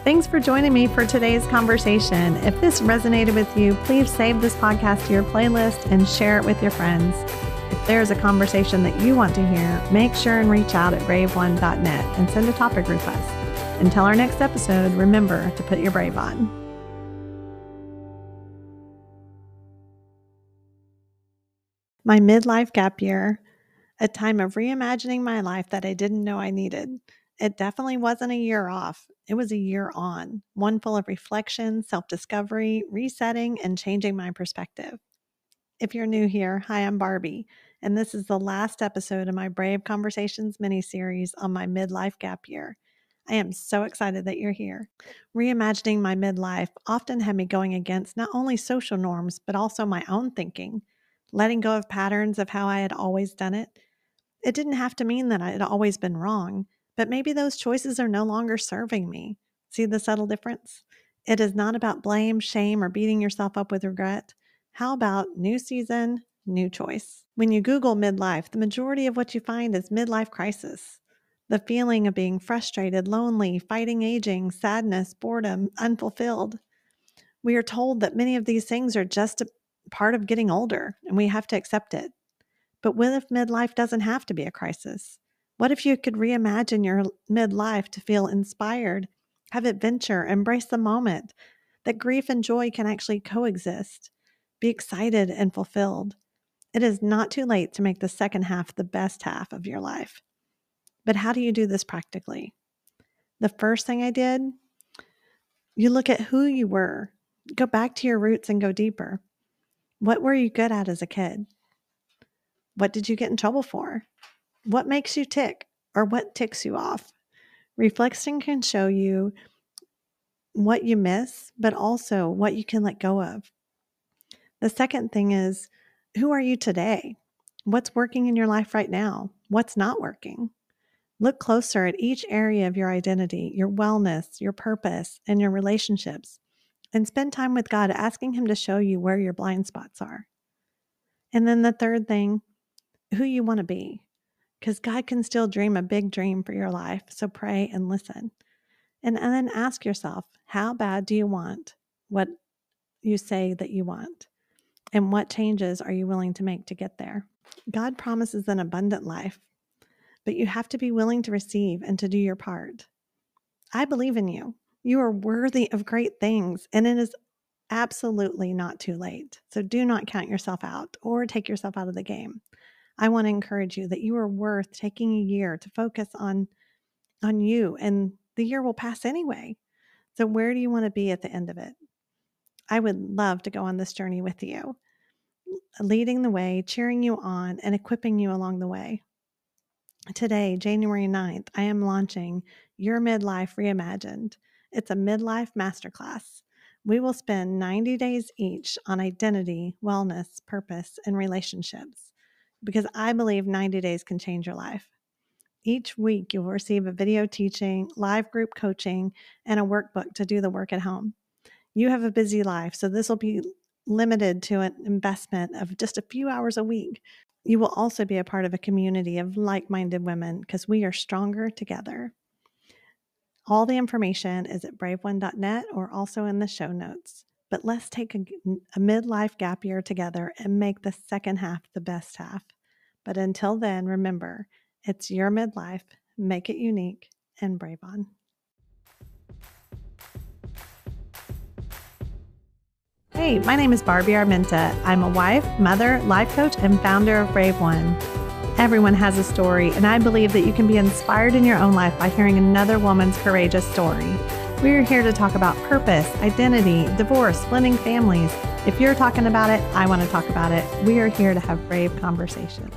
Thanks for joining me for today's conversation. If this resonated with you, please save this podcast to your playlist and share it with your friends. If there's a conversation that you want to hear, make sure and reach out at brave1.net and send a topic request. Until our next episode, remember to put your brave on. My midlife gap year, a time of reimagining my life that I didn't know I needed. It definitely wasn't a year off. It was a year on, one full of reflection, self-discovery, resetting, and changing my perspective. If you're new here, hi, I'm Barbie, and this is the last episode of my Brave Conversations mini-series on my midlife gap year. I am so excited that you're here. Reimagining my midlife often had me going against not only social norms, but also my own thinking, letting go of patterns of how I had always done it. It didn't have to mean that I had always been wrong, but maybe those choices are no longer serving me. See the subtle difference? It is not about blame, shame, or beating yourself up with regret. How about new season, new choice? When you Google midlife, the majority of what you find is midlife crisis. The feeling of being frustrated, lonely, fighting aging, sadness, boredom, unfulfilled. We are told that many of these things are just a part of getting older, and we have to accept it. But what if midlife doesn't have to be a crisis? What if you could reimagine your midlife to feel inspired, have adventure, embrace the moment, that grief and joy can actually coexist, be excited and fulfilled? It is not too late to make the second half the best half of your life. But how do you do this practically? The first thing I did, you look at who you were, go back to your roots and go deeper. What were you good at as a kid? What did you get in trouble for? What makes you tick or what ticks you off? Reflecting can show you what you miss, but also what you can let go of. The second thing is, who are you today? What's working in your life right now? What's not working? Look closer at each area of your identity, your wellness, your purpose, and your relationships, and spend time with God asking Him to show you where your blind spots are. And then the third thing, who you want to be. Because God can still dream a big dream for your life. So pray and listen. And then ask yourself, how bad do you want what you say that you want? And what changes are you willing to make to get there? God promises an abundant life, but you have to be willing to receive and to do your part. I believe in you. You are worthy of great things, and it is absolutely not too late. So do not count yourself out or take yourself out of the game. I want to encourage you that you are worth taking a year to focus on you, and the year will pass anyway. So where do you want to be at the end of it? I would love to go on this journey with you, leading the way, cheering you on, and equipping you along the way. Today, January 9th, I am launching Your Midlife Reimagined. It's a midlife masterclass. We will spend 90 days each on identity, wellness, purpose, and relationships, because I believe 90 days can change your life. Each week, you will receive a video teaching, live group coaching, and a workbook to do the work at home. You have a busy life, so this will be limited to an investment of just a few hours a week. You will also be a part of a community of like-minded women because we are stronger together. All the information is at brave1.net or also in the show notes. But let's take a midlife gap year together and make the second half the best half. But until then, remember, it's your midlife. Make it unique and brave on. Hey, my name is Barbie Armenta. I'm a wife, mother, life coach, and founder of Brave One. Everyone has a story, and I believe that you can be inspired in your own life by hearing another woman's courageous story. We are here to talk about purpose, identity, divorce, splitting families. If you're talking about it, I want to talk about it. We are here to have brave conversations.